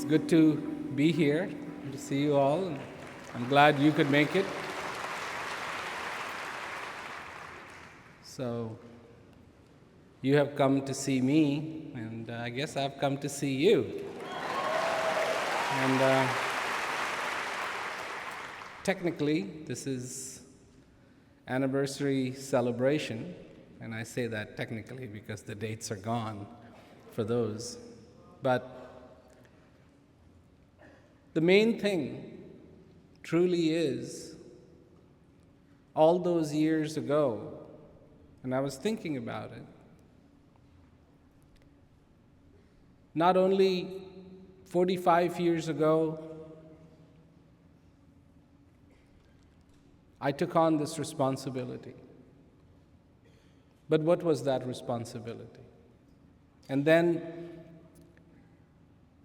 good to be here, to see you all. I'm glad you could make it. So, you have come to see me, and I guess I've come to see you. And technically, this is anniversary celebration, and I say that technically because the dates are gone for those. But the main thing truly is, all those years ago, and I was thinking about it, not only 45 years ago, I took on this responsibility. But what was that responsibility? And then,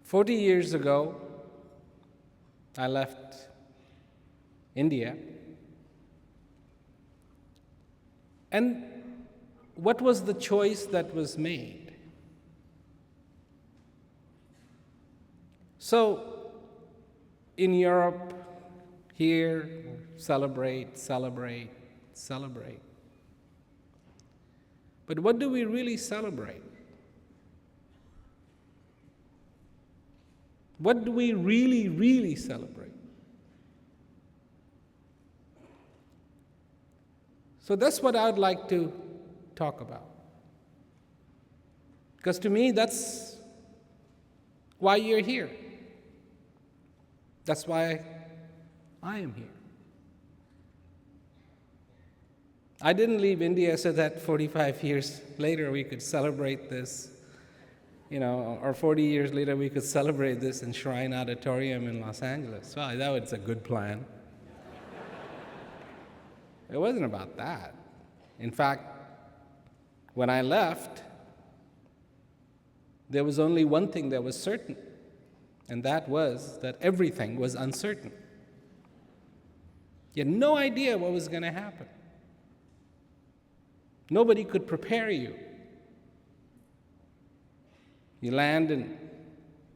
40 years ago, I left India. And what was the choice that was made? So, in Europe, here, celebrate, celebrate, celebrate. But what do we really celebrate? What do we really, really celebrate? So that's what I would like to talk about. Because to me, that's why you're here. That's why I am here. I didn't leave India so that 45 years later we could celebrate this, or 40 years later we could celebrate this in Shrine Auditorium in Los Angeles. Well, that was a good plan. It wasn't about that. In fact, when I left, there was only one thing that was certain, and that was that everything was uncertain. You had no idea what was going to happen. Nobody could prepare you. You land in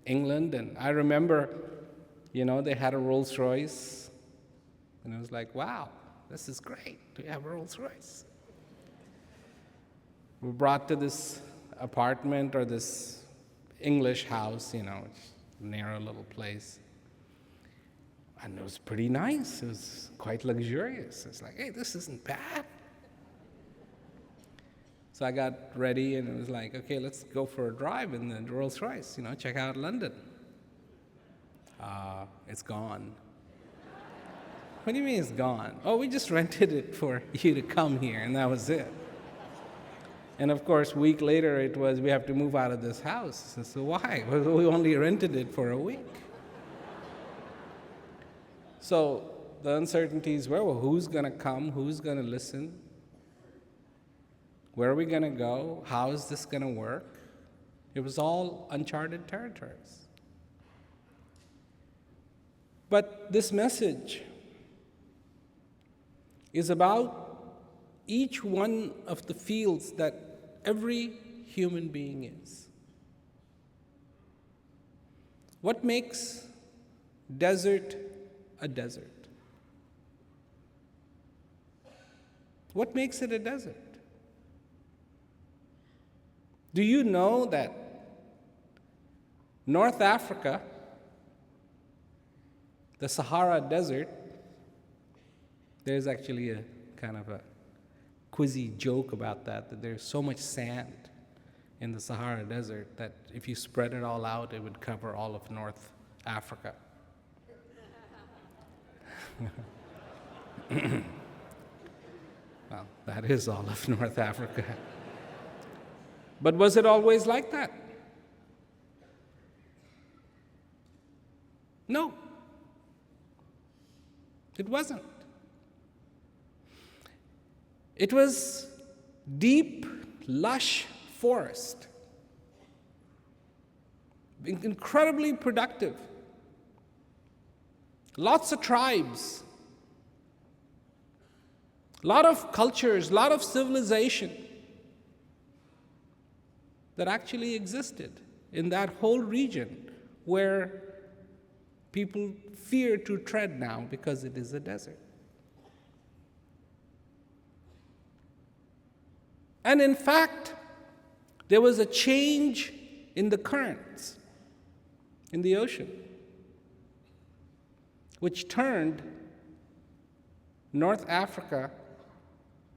England, and I remember, they had a Rolls Royce, and it was like, wow, this is great to have a Rolls Royce. We were brought to this apartment or this English house, it's a narrow little place. And it was pretty nice. It was quite luxurious. It's like, hey, this isn't bad. So I got ready, and it was like, okay, let's go for a drive in the Rolls Royce, check out London. It's gone. What do you mean it's gone? Oh, we just rented it for you to come here, and that was it. And of course, a week later, it was, we have to move out of this house. So why? Well, we only rented it for a week. So the uncertainties were, well, who's going to come? Who's going to listen? Where are we going to go? How is this going to work? It was all uncharted territories. But this message is about each one of the fields that every human being is. What makes desert a desert? What makes it a desert? Do you know that North Africa, the Sahara Desert, there's actually a kind of a quizzy joke about that there's so much sand in the Sahara Desert that if you spread it all out, it would cover all of North Africa. Well, that is all of North Africa. But was it always like that? No. It wasn't. It was deep, lush forest. Incredibly productive. Lots of tribes. A lot of cultures, a lot of civilization that actually existed in that whole region where People fear to tread now because it is a desert. And in fact, there was a change in the currents in the ocean, which turned North Africa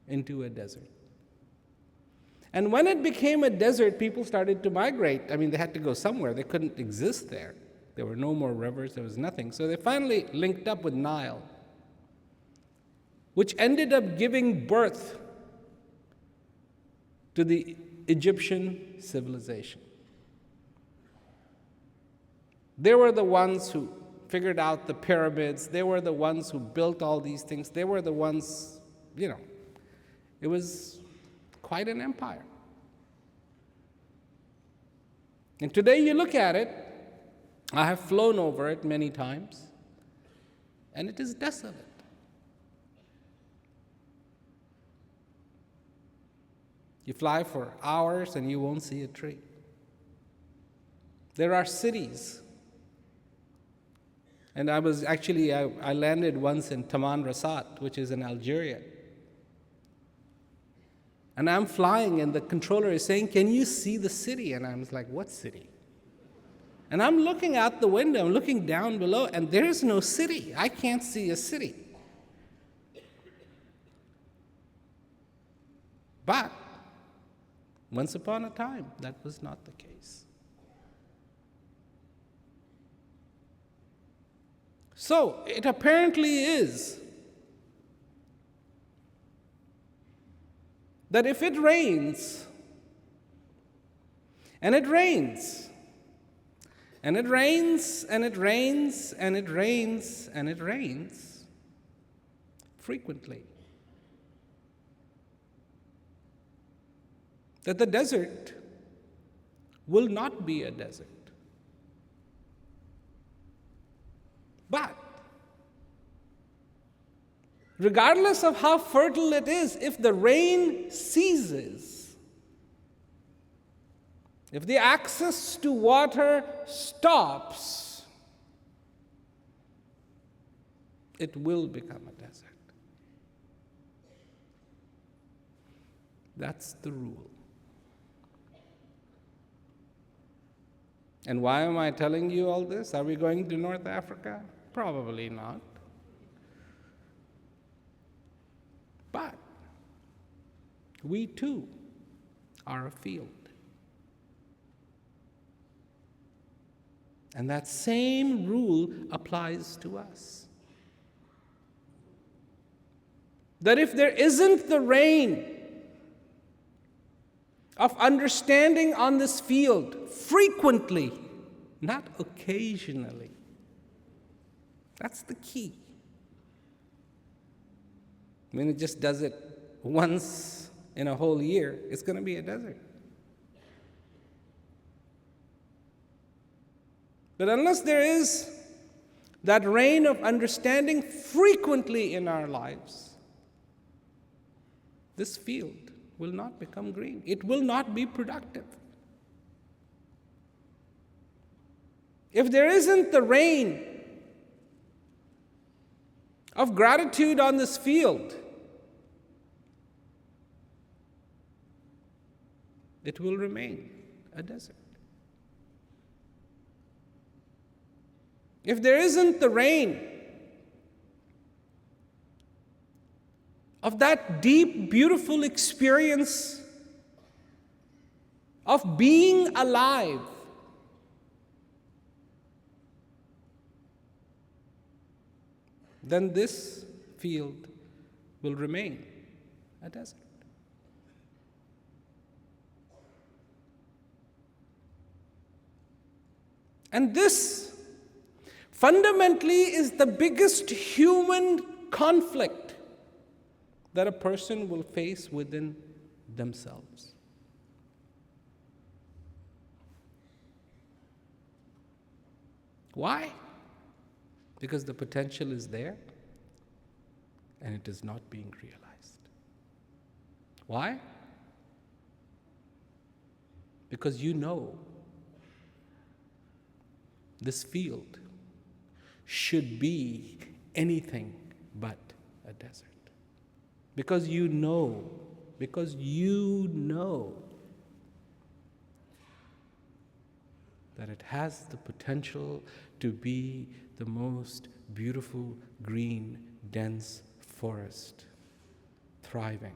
into a desert. And when it became a desert, people started to migrate. I mean, they had to go somewhere. They couldn't exist there. There were no more rivers. There was nothing. So they finally linked up with Nile, which ended up giving birth to the Egyptian civilization. They were the ones who figured out the pyramids. They were the ones who built all these things. They were the ones, it was quite an empire. And today you look at it, I have flown over it many times, and it is desolate. You fly for hours and you won't see a tree. There are cities. And I landed once in Tamanrasset, which is in Algeria. And I'm flying and the controller is saying, "Can you see the city?" And I was like, "What city?" And I'm looking out the window, I'm looking down below, and there is no city. I can't see a city. But once upon a time, that was not the case. So it apparently is that if it rains, and it rains, and it rains, and it rains, and it rains, and it rains frequently, that the desert will not be a desert. But regardless of how fertile it is, if the rain ceases, if the access to water stops, it will become a desert. That's the rule. And why am I telling you all this? Are we going to North Africa? Probably not. But we too are a field. And that same rule applies to us. That if there isn't the rain of understanding on this field frequently, not occasionally, that's the key. When it just does it once in a whole year, it's going to be a desert. But unless there is that rain of understanding frequently in our lives, this field will not become green. It will not be productive. If there isn't the rain of gratitude on this field, it will remain a desert. If there isn't the rain of that deep, beautiful experience of being alive, then this field will remain a desert. And this fundamentally is the biggest human conflict that a person will face within themselves. Why? Because the potential is there and it is not being realized. Why? Because you know this field should be anything but a desert. Because you know that it has the potential to be the most beautiful, green, dense forest, thriving.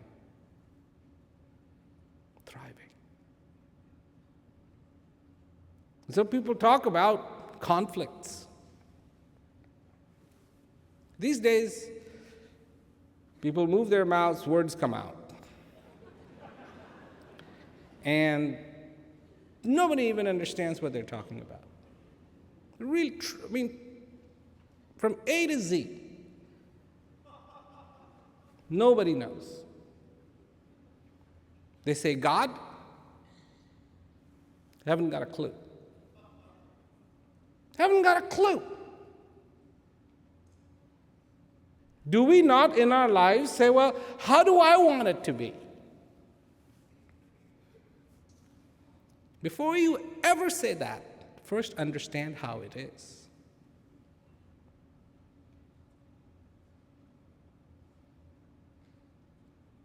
So people talk about conflicts. These days, people move their mouths, words come out. And nobody even understands what they're talking about. From A to Z, nobody knows. They say God, haven't got a clue. Haven't got a clue. Do we not in our lives say, well, how do I want it to be? Before you ever say that, first understand how it is.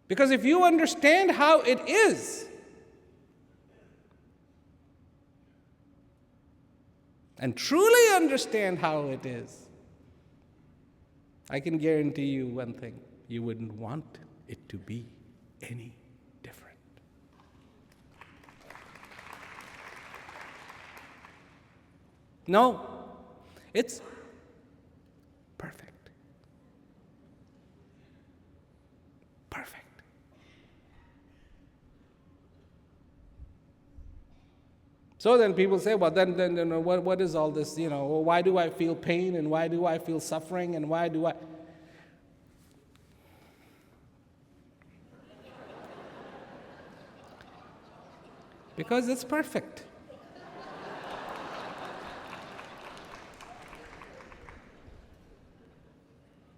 Because if you understand how it is, and truly understand how it is, I can guarantee you one thing: you wouldn't want it to be any different. No, it's perfect. Perfect. So then people say, well, then what is all this? Well, why do I feel pain, and why do I feel suffering, and why do I? Because it's perfect.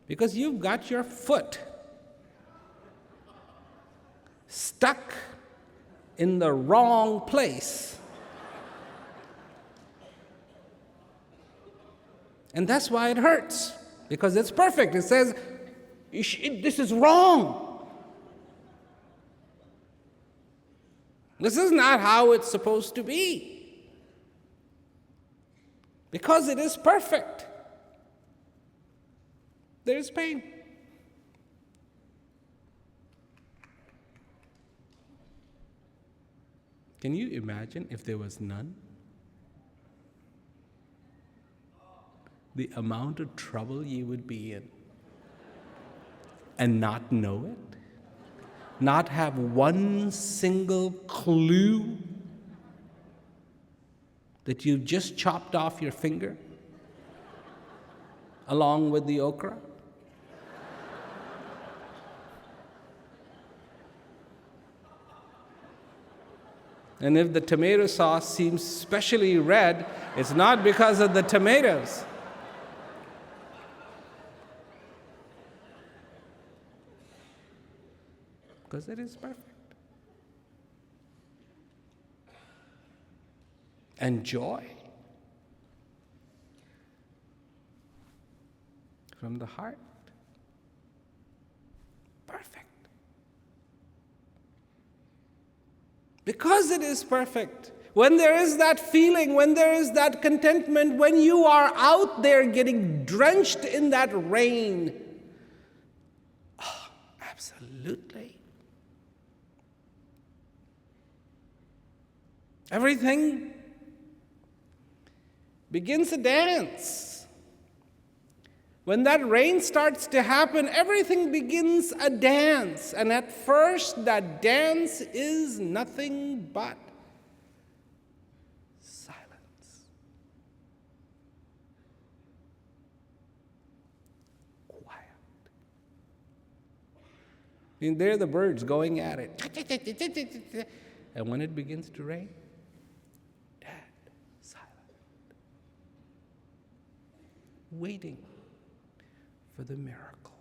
Because you've got your foot stuck in the wrong place. And that's why it hurts, because it's perfect. It says, this is wrong. This is not how it's supposed to be. Because it is perfect, there is pain. Can you imagine if there was none? The amount of trouble you would be in and not know it, not have one single clue that you've just chopped off your finger along with the okra. And if the tomato sauce seems especially red, it's not because of the tomatoes. Because it is perfect. And joy from the heart. Perfect. Because it is perfect. When there is that feeling, when there is that contentment, when you are out there getting drenched in that rain, absolutely. Everything begins to dance. When that rain starts to happen, everything begins a dance. And at first, that dance is nothing but silence. Quiet. And there are the birds going at it. And when it begins to rain, waiting for the miracle.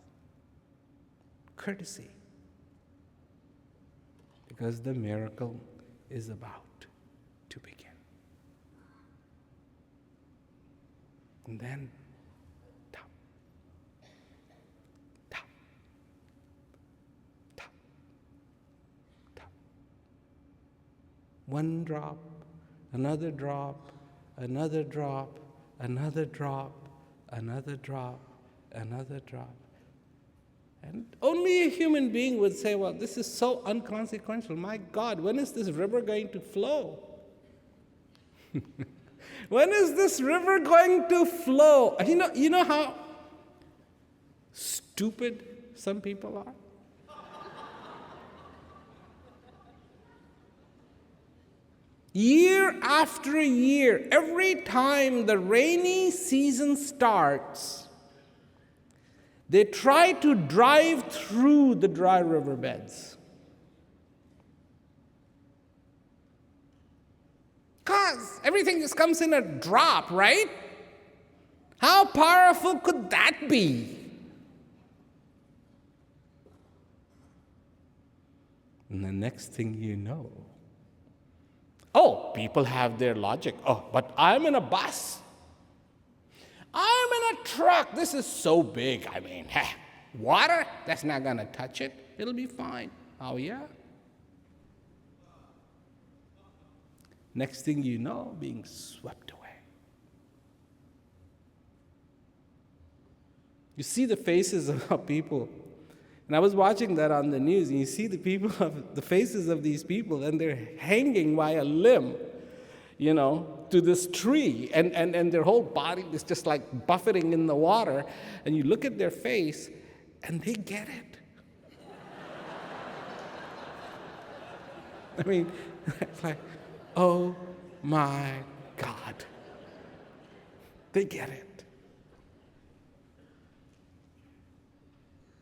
Courtesy. Because the miracle is about to begin. And then One drop, another drop, another drop, another drop, another drop, another drop. And only a human being would say, well, this is so unconsequential. My God, when is this river going to flow? When is this river going to flow? You know how stupid some people are? Year after year, every time the rainy season starts, they try to drive through the dry riverbeds. Because everything just comes in a drop, right? How powerful could that be? And the next thing you know, oh, people have their logic. Oh, but I'm in a bus. I'm in a truck. This is so big. I mean, water, that's not going to touch it. It'll be fine. Oh, yeah? Next thing you know, being swept away. You see the faces of people. And I was watching that on the news, and you see the faces of these people, and they're hanging by a limb, to this tree, and their whole body is just like buffeting in the water, and you look at their face, and they get it. I mean, it's like, oh my God. They get it.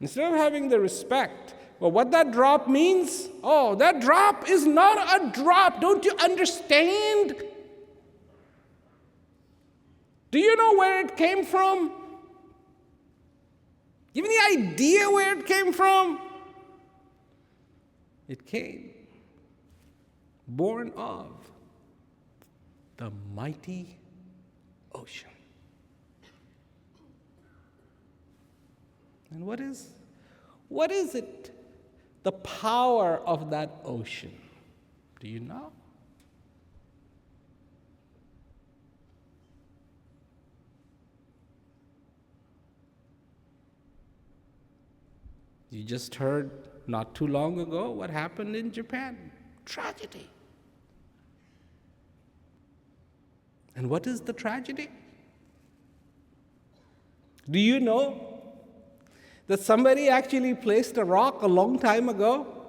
Instead of having the respect, well, what that drop means, oh, that drop is not a drop. Don't you understand? Do you know where it came from? You have any idea where it came from? It came born of the mighty ocean. And what is it? The power of that ocean. Do you know? You just heard not too long ago what happened in Japan. Tragedy. And what is the tragedy? Do you know that somebody actually placed a rock a long time ago?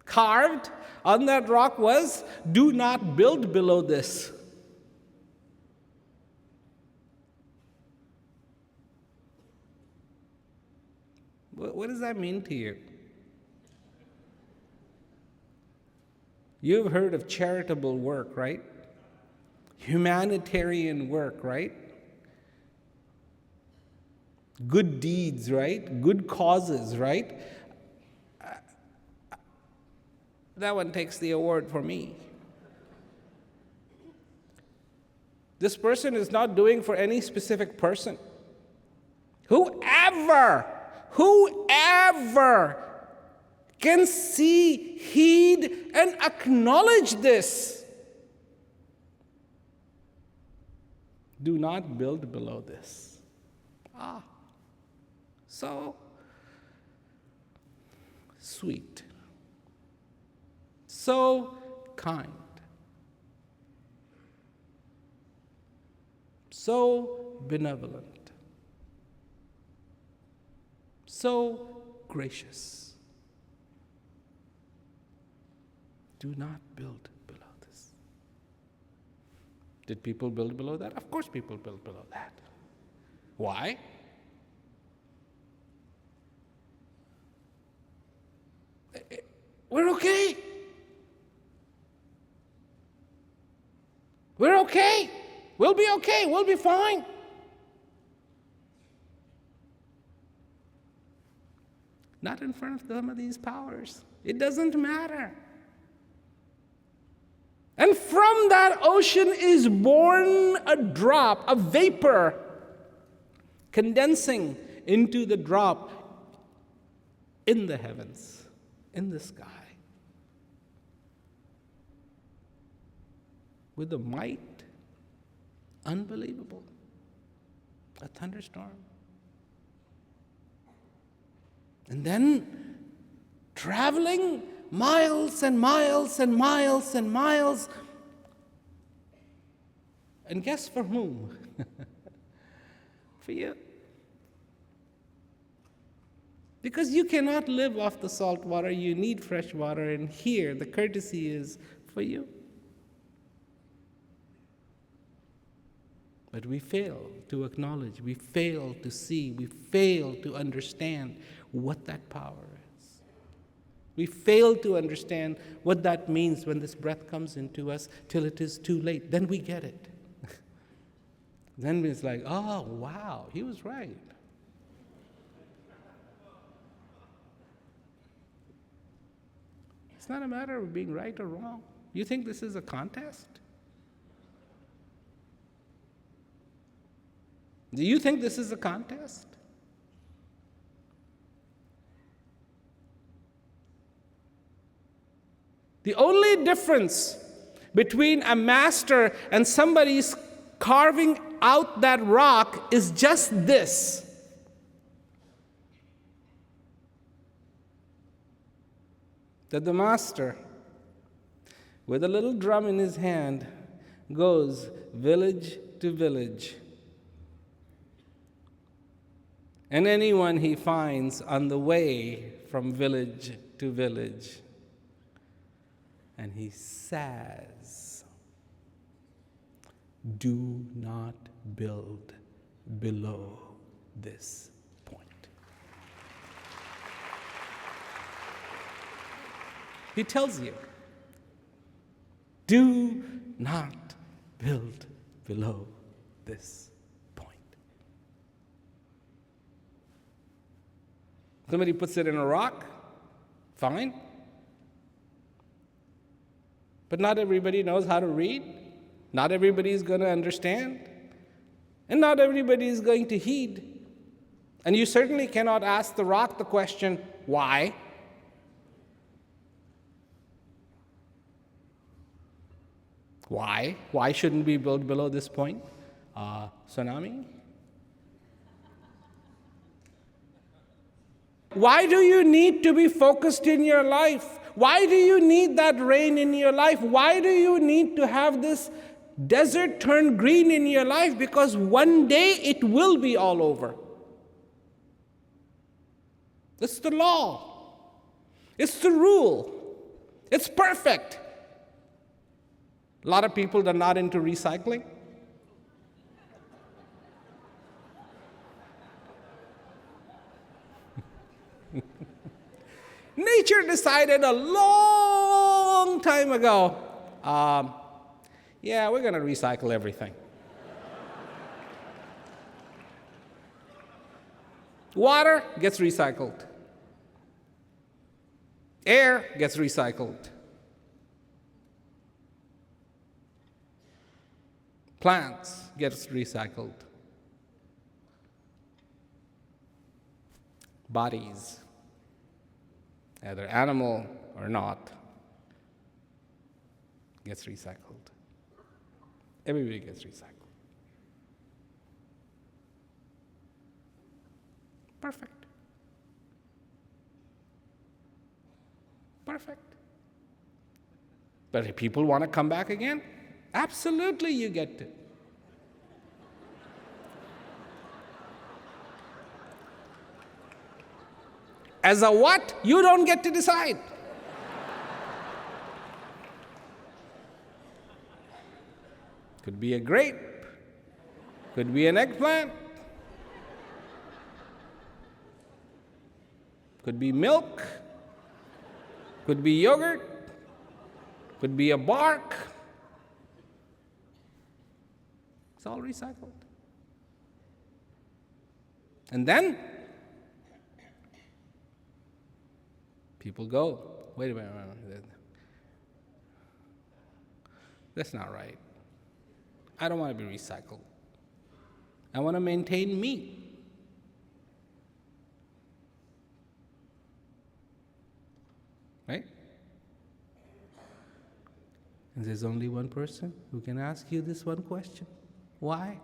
Carved on that rock was, do not build below this. What does that mean to you? You've heard of charitable work, right? Humanitarian work, right? Good deeds, right? Good causes, right? That one takes the award for me. This person is not doing for any specific person. Whoever can see, heed, and acknowledge this, do not build below this. So sweet, so kind, so benevolent, so gracious. Do not build below this. Did people build below that? Of course people build below that. Why? We're okay. We're okay. We'll be okay. We'll be fine. Not in front of some of these powers. It doesn't matter. And from that ocean is born a drop, a vapor, condensing into the drop in the heavens, in the sky. with a might unbelievable. A thunderstorm. And then traveling miles and miles and miles and miles. And guess for whom? For you. Because you cannot live off the salt water, you need fresh water, and here the courtesy is for you. But we fail to acknowledge, we fail to see, we fail to understand what that power is. We fail to understand what that means when this breath comes into us till it is too late. Then we get it. Then it's like, oh, wow, he was right. It's not a matter of being right or wrong. You think this is a contest? Do you think this is a contest? The only difference between a master and somebody's carving out that rock is just this. That the master, with a little drum in his hand, goes village to village. And anyone he finds on the way from village to village. And he says, do not build below this point. He tells you, do not build below this point. Somebody puts it in a rock, fine. But not everybody knows how to read. Not everybody is going to understand. And not everybody is going to heed. And you certainly cannot ask the rock the question, why? Why? Why shouldn't we build below this point? Tsunami? Why do you need to be focused in your life? Why do you need that rain in your life? Why do you need to have this desert turn green in your life? Because one day it will be all over. It's the law. It's the rule. It's perfect. A lot of people are not into recycling. Nature decided a long time ago, yeah, we're going to recycle everything. Water gets recycled. Air gets recycled. Plants gets recycled. Bodies, either animal or not, gets recycled. Everybody gets recycled. Perfect. Perfect. But if people want to come back again, absolutely you get to. As a what? You don't get to decide. Could be a grape. Could be an eggplant. Could be milk. Could be yogurt. Could be a bark. It's all recycled. And then people go, wait a minute. That's not right. I don't want to be recycled. I want to maintain me. Right? And there's only one person who can ask you this one question. Why?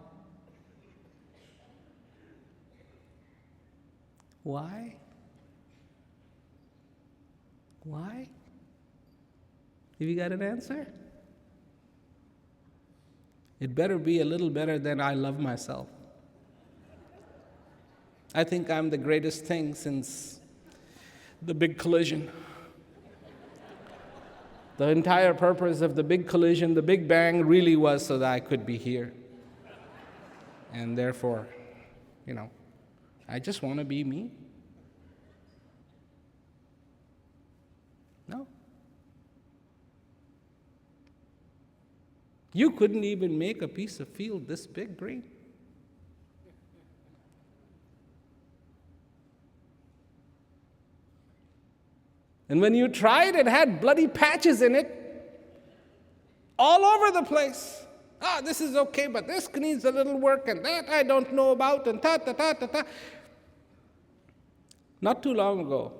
Why? Why? Have you got an answer? It better be a little better than I love myself. I think I'm the greatest thing since the big collision. The entire purpose of the big collision, the Big Bang, really was so that I could be here. And therefore, I just want to be me. No. You couldn't even make a piece of field this big green. And when you tried, it had bloody patches in it all over the place. This is okay, but this needs a little work, and that I don't know about, and ta. Not too long ago,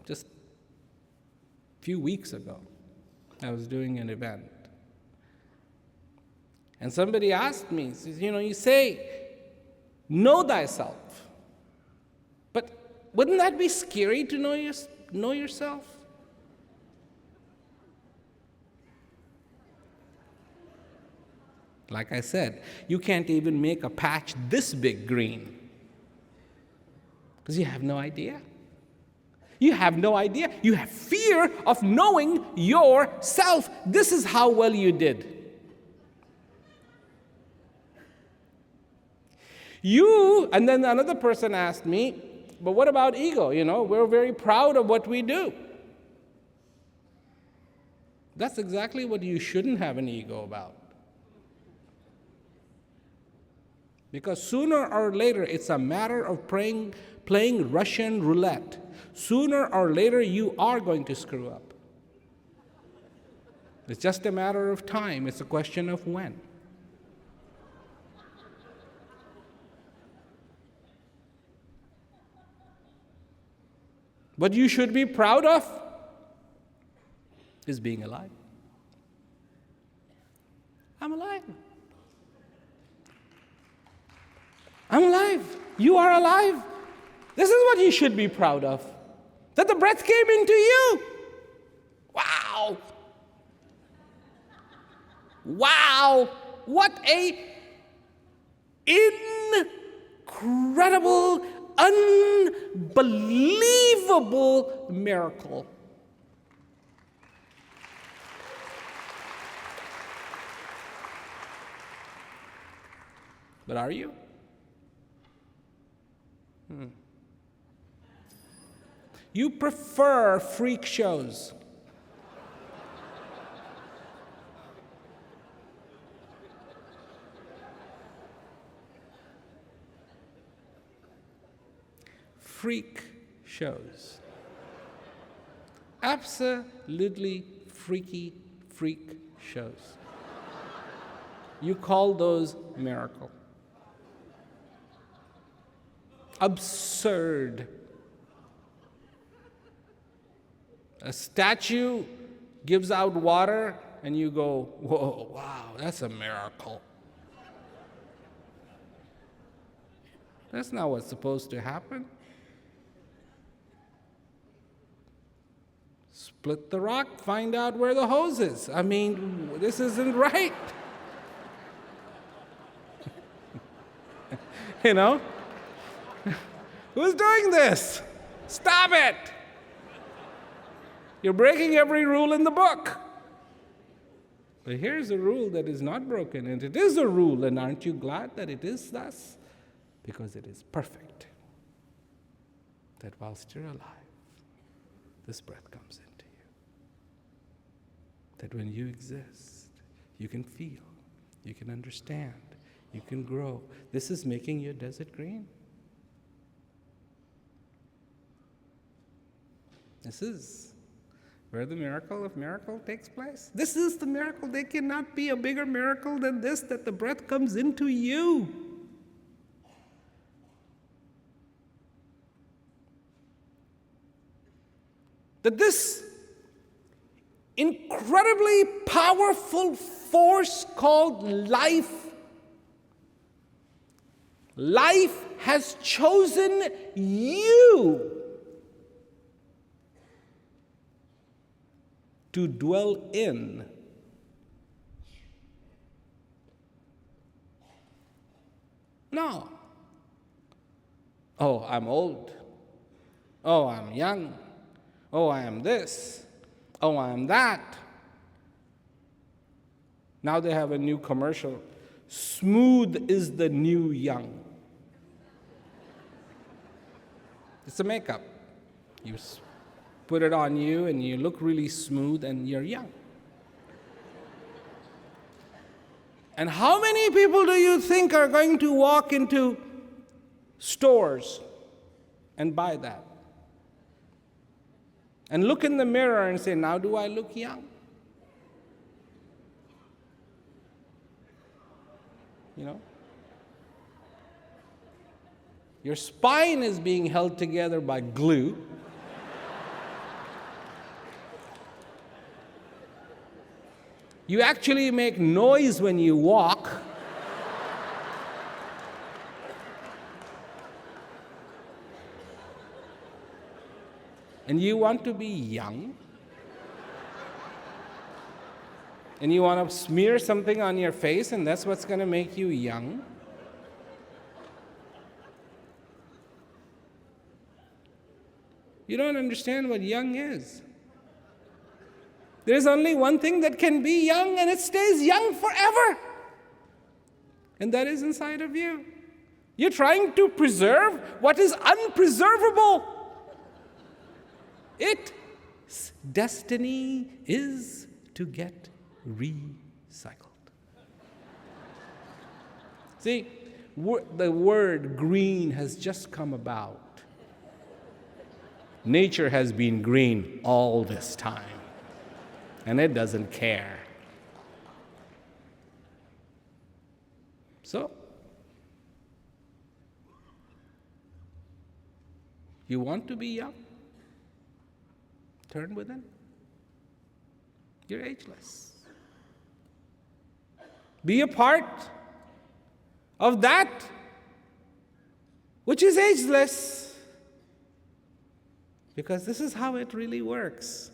just a few weeks ago, I was doing an event. And somebody asked me, says, you say, know thyself. But wouldn't that be scary to know yourself? Like I said, you can't even make a patch this big green because you have no idea. You have no idea. You have fear of knowing yourself. This is how well you did. And then another person asked me, but what about ego? We're very proud of what we do. That's exactly what you shouldn't have an ego about. Because sooner or later, it's a matter of playing Russian roulette. Sooner or later, you are going to screw up. It's just a matter of time. It's a question of when. What you should be proud of is being alive. I'm alive. I'm alive. You are alive. This is what you should be proud of. That the breath came into you. Wow. Wow. What a incredible, unbelievable miracle. But are you? You prefer freak shows. Freak shows. Absolutely freaky freak shows. You call those miracle. Absurd. A statue gives out water and you go, whoa, wow, that's a miracle. That's not what's supposed to happen. Split the rock, find out where the hose is. I mean, this isn't right. Who's doing this? Stop it! You're breaking every rule in the book. But here's a rule that is not broken, and it is a rule, and aren't you glad that it is thus? Because it is perfect. That whilst you're alive, this breath comes into you. That when you exist, you can feel, you can understand, you can grow. This is making your desert green. This is where the miracle of miracle takes place. This is the miracle. There cannot be a bigger miracle than this, that the breath comes into you. That this incredibly powerful force called life. Life has chosen you to dwell in. No. Oh, I'm old. Oh, I'm young. Oh, I am this. Oh, I am that. Now they have a new commercial. Smooth is the new young. It's a makeup. You put it on you and you look really smooth and you're young. And how many people do you think are going to walk into stores and buy that? And look in the mirror and say, now do I look young? You know? Your spine is being held together by glue. You actually make noise when you walk. And you want to be young. And you want to smear something on your face, and that's what's going to make you young. You don't understand what young is. There's only one thing that can be young, and it stays young forever. And that is inside of you. You're trying to preserve what is unpreservable. Its destiny is to get recycled. See, the word green has just come about. Nature has been green all this time, and it doesn't care. So, you want to be young? Turn within. You're ageless. Be a part of that which is ageless. Because this is how it really works.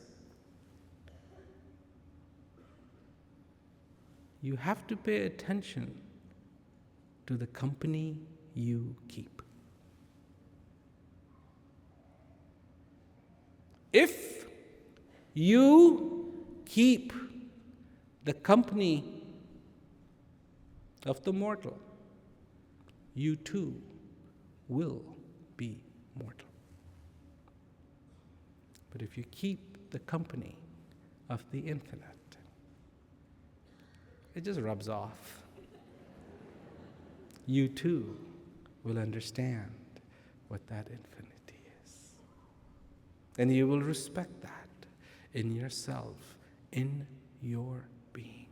You have to pay attention to the company you keep. If you keep the company of the mortal, you too will be mortal. But if you keep the company of the infinite, it just rubs off. You too will understand what that infinity is. And you will respect that in yourself, in your being.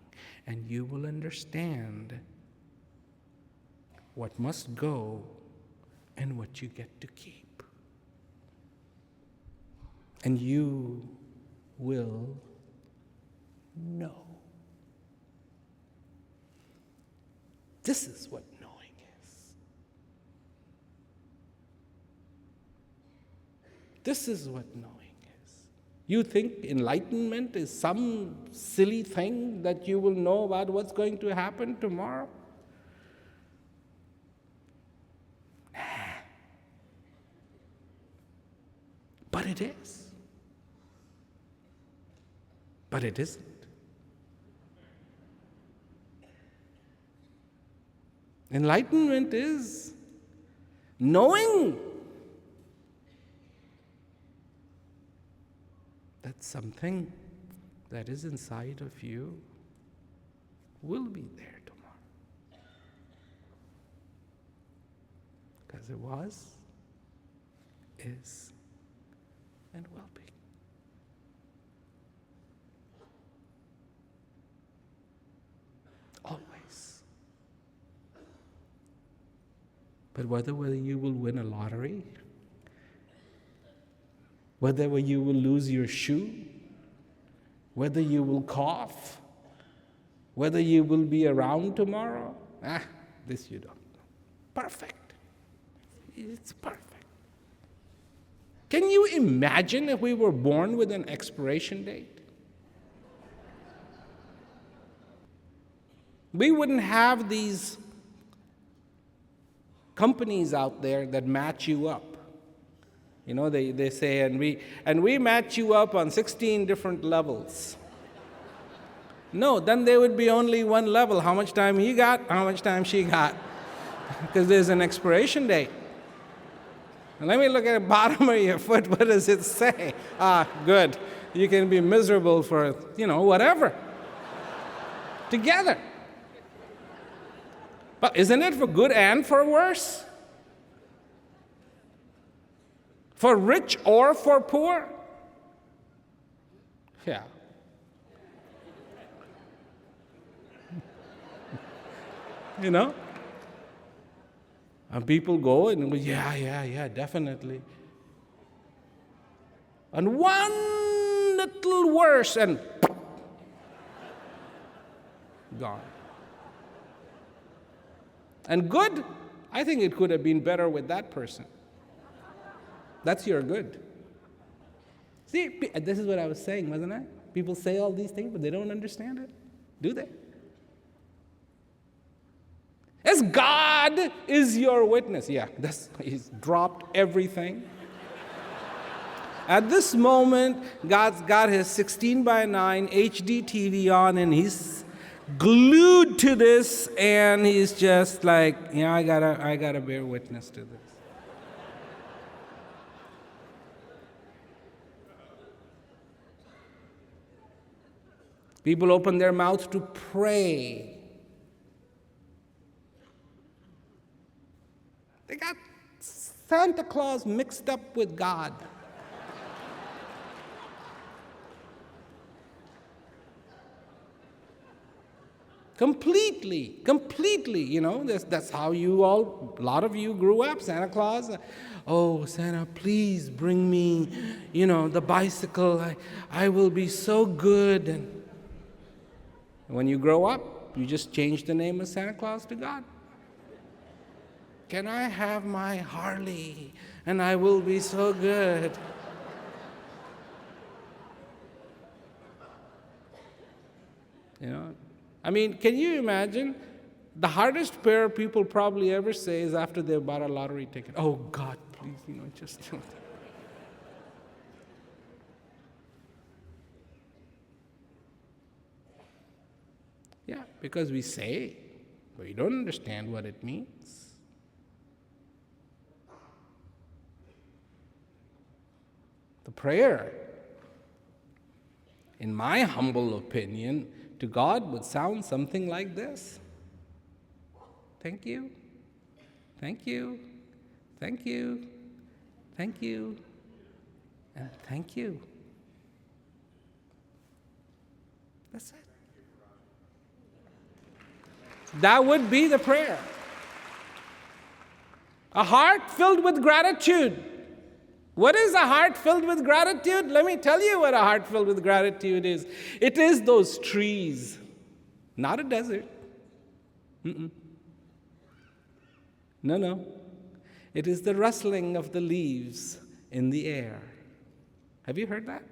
And you will understand what must go and what you get to keep. And you will know. This is what knowing is. This is what knowing is. You think enlightenment is some silly thing that you will know about what's going to happen tomorrow? Nah. But it is. But it isn't. Enlightenment is knowing that something that is inside of you will be there tomorrow. Because it was, is, and will be. Always. But whether you will win a lottery, whether you will lose your shoe, whether you will cough, whether you will be around tomorrow. This you don't know. Perfect. It's perfect. Can you imagine if we were born with an expiration date? We wouldn't have these companies out there that match you up. You know, they say, and we match you up on 16 different levels. No, then there would be only one level. How much time he got, how much time she got. Because there's an expiration date. And let me look at the bottom of your foot. What does it say? Good. You can be miserable for, whatever. Together. But isn't it for good and for worse? For rich or for poor? Yeah. And people go and go, yeah, definitely. And one little worse and gone. And good, I think it could have been better with that person. That's your good. See, this is what I was saying, wasn't I? People say all these things, but they don't understand it. Do they? As God is your witness. Yeah, he's dropped everything. At this moment, God's got his 16:9 HD TV on, and he's glued to this, and he's just like, I gotta bear witness to this. People open their mouths to pray. They got Santa Claus mixed up with God. Completely, that's how a lot of you grew up, Santa Claus. Oh, Santa, please bring me, the bicycle. I will be so good. And when you grow up, you just change the name of Santa Claus to God. Can I have my Harley and I will be so good? Can you imagine? The hardest prayer people probably ever say is after they've bought a lottery ticket. Oh, God, please, just... Yeah, because we say, but we don't understand what it means. The prayer, in my humble opinion, to God would sound something like this. Thank you, thank you, thank you, thank you, and thank you. That's it. That would be the prayer. A heart filled with gratitude. What is a heart filled with gratitude? Let me tell you what a heart filled with gratitude is. It is those trees, not a desert. No. It is the rustling of the leaves in the air. Have you heard that?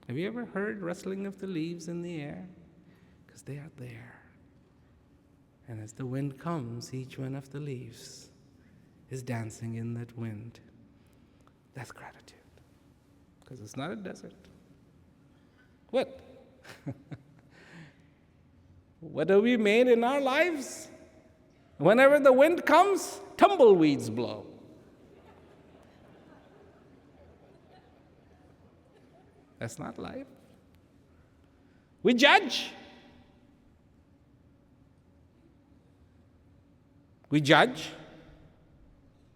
Have you ever heard rustling of the leaves in the air? Because they are there. And as the wind comes, each one of the leaves is dancing in that wind. That's gratitude. Because it's not a desert. What? What have we made in our lives? Whenever the wind comes, tumbleweeds blow. That's not life. We judge. We judge,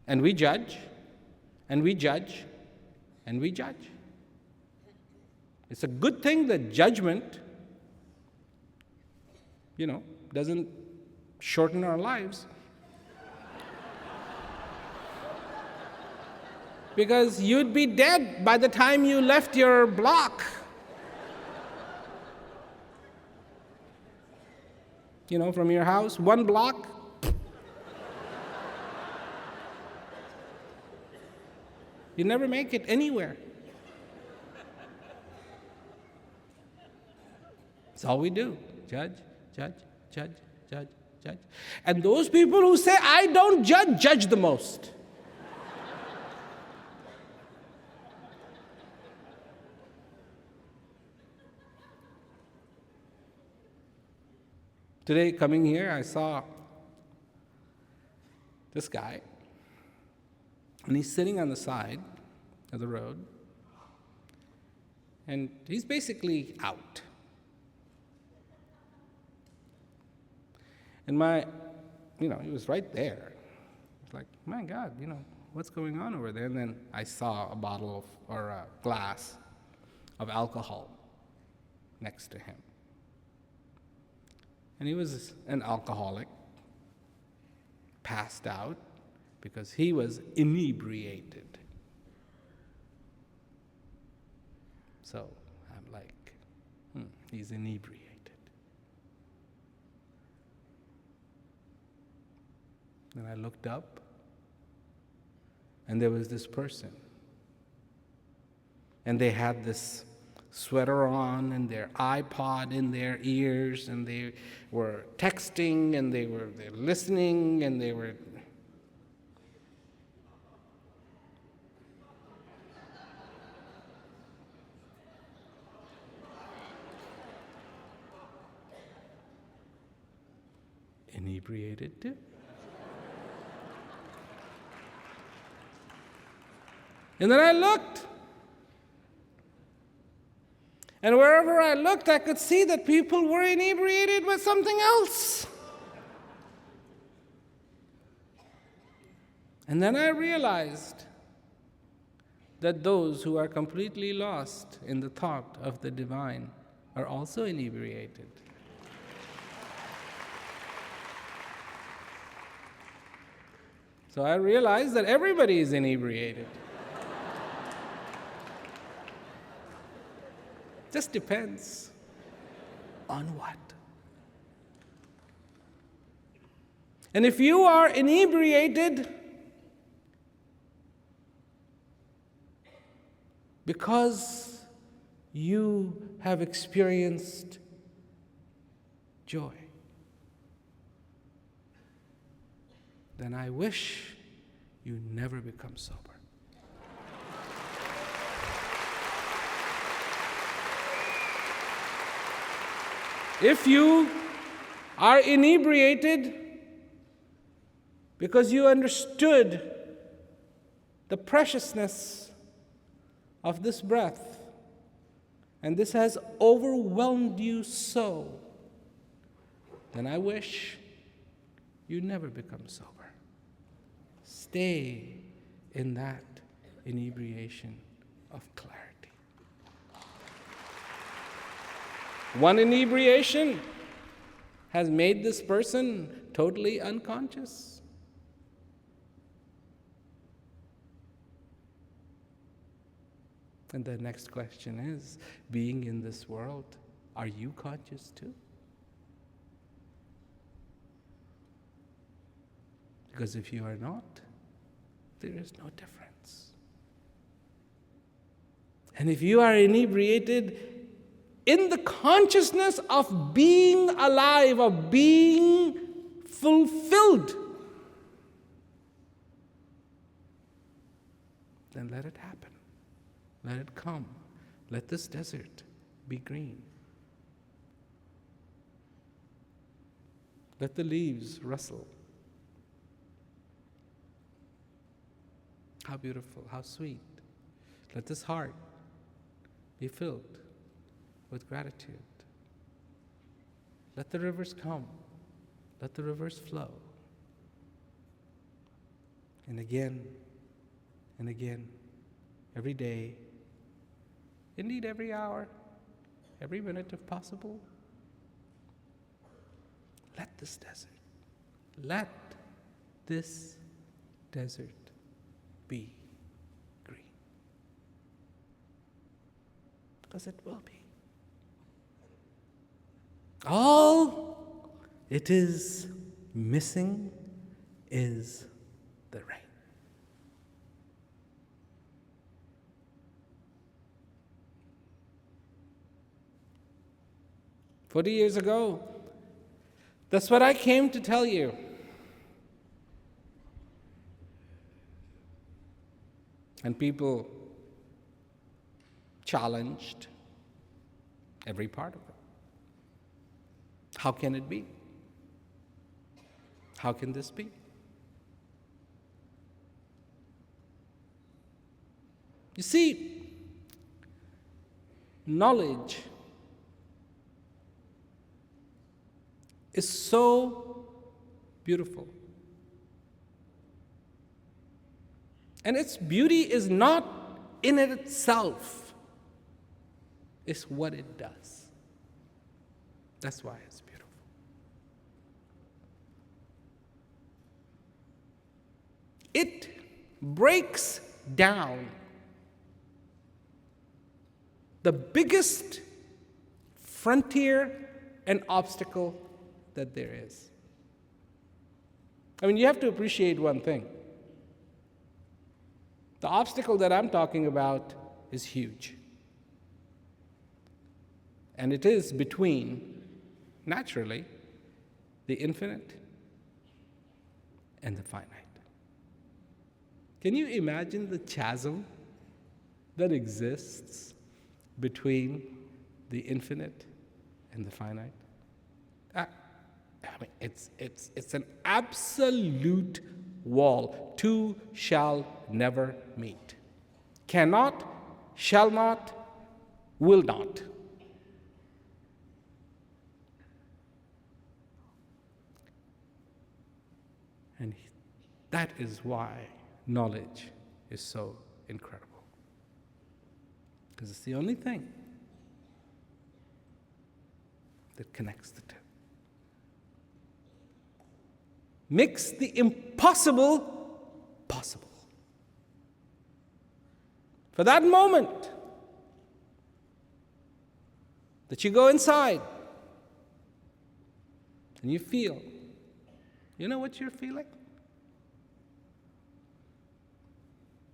and we judge, and we judge, and we judge. It's a good thing that judgment, doesn't shorten our lives. Because you'd be dead by the time you left your block. from your house, 1 block. You never make it anywhere. That's all we do. Judge, judge, judge, judge, judge. And those people who say, I don't judge, judge the most. Today, coming here, I saw this guy, and he's sitting on the side of the road, and he's basically out. And he was right there. It's like, my God, what's going on over there? And then I saw a bottle or a glass of alcohol next to him. And he was an alcoholic, passed out, because he was inebriated. So I'm like, he's inebriated. And I looked up, and there was this person. And they had this sweater on and their iPod in their ears, and they were texting, and they're listening, and they were inebriated too. And then I looked. And wherever I looked, I could see that people were inebriated with something else. And then I realized that those who are completely lost in the thought of the divine are also inebriated. So I realized that everybody is inebriated. Just depends on what. And if you are inebriated because you have experienced joy, then I wish you never become sober. If you are inebriated because you understood the preciousness of this breath, and this has overwhelmed you so, then I wish you never become sober. Stay in that inebriation of clarity. One inebriation has made this person totally unconscious. And the next question is, being in this world, are you conscious too? Because if you are not, there is no difference. And if you are inebriated in the consciousness of being alive, of being fulfilled, then let it happen. Let it come. Let this desert be green. Let the leaves rustle. How beautiful, how sweet. Let this heart be filled with gratitude. Let the rivers come. Let the rivers flow. And again, every day, indeed every hour, every minute if possible, let this desert be green. Because it will be. All it is missing is the rain. 40 years ago, that's what I came to tell you. And people challenged every part of it. How can it be? How can this be? You see, knowledge is so beautiful. And its beauty is not in it itself, it's what it does. That's why it's beautiful. It breaks down the biggest frontier and obstacle that there is. I mean, you have to appreciate one thing. The obstacle that I'm talking about is huge. And it is between, naturally, the infinite and the finite. Can you imagine the chasm that exists between the infinite and the finite? I mean, it's an absolute wall. Two shall never meet. Cannot, shall not, will not. And that is why knowledge is so incredible. Because it's the only thing that connects the two. Makes the impossible possible. For that moment that you go inside and you feel, you know what you're feeling?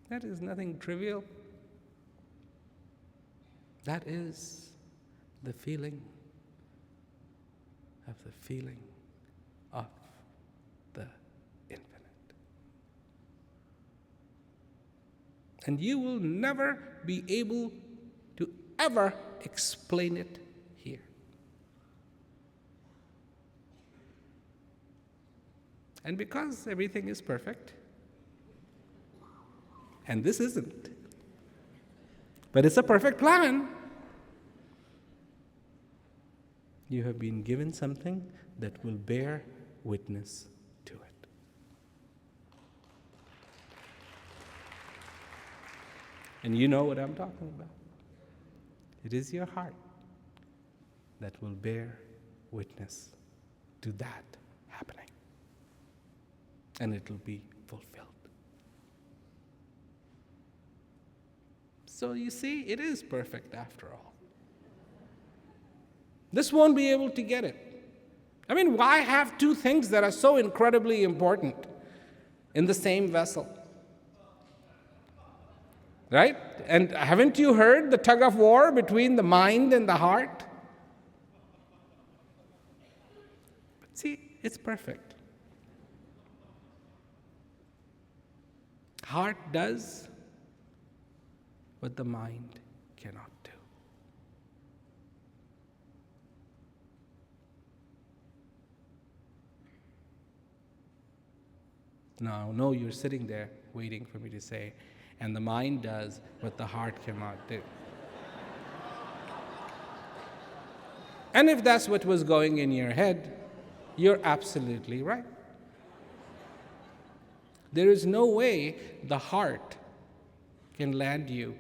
That is nothing trivial. That is the feeling of the feeling of the infinite. And you will never be able to ever explain it here. And because everything is perfect, and this isn't, but it's a perfect plan, you have been given something that will bear witness to it. And you know what I'm talking about. It is your heart that will bear witness to that happening. And it will be fulfilled. So you see, it is perfect after all. This won't be able to get it. I mean, why have two things that are so incredibly important in the same vessel? Right? And haven't you heard the tug of war between the mind and the heart? But see, it's perfect. Heart does what the mind cannot do. Now, no, you're sitting there waiting for me to say, and the mind does what the heart cannot do. And if that's what was going in your head, you're absolutely right. There is no way the heart can land you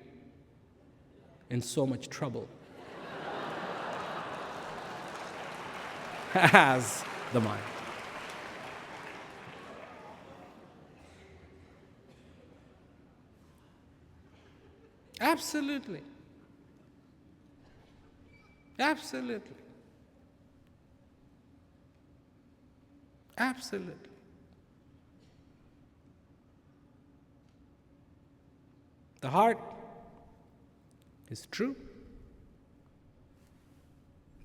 in so much trouble as the mind. Absolutely. Absolutely. Absolutely. The heart is true.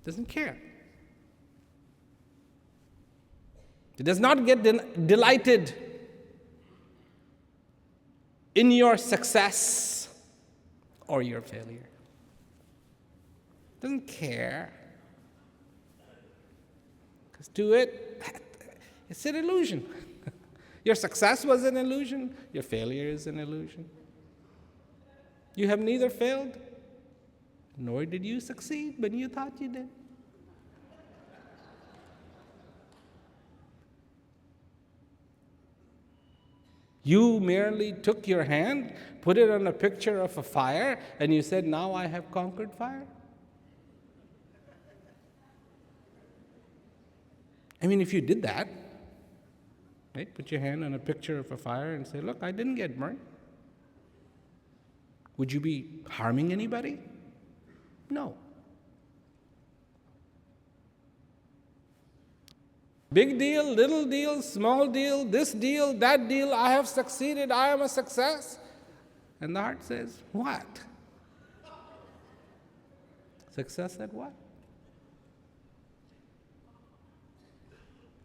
Doesn't care. It does not get delighted in your success or your failure. Doesn't care. Because to it, it's an illusion. Your success was an illusion. Your failure is an illusion. You have neither failed, nor did you succeed when you thought you did. You merely took your hand, put it on a picture of a fire, and you said, now I have conquered fire. I mean, if you did that, right, put your hand on a picture of a fire and say, look, I didn't get burnt. Would you be harming anybody? No. Big deal, little deal, small deal, this deal, that deal, I have succeeded, I am a success. And the heart says, what? Success at what?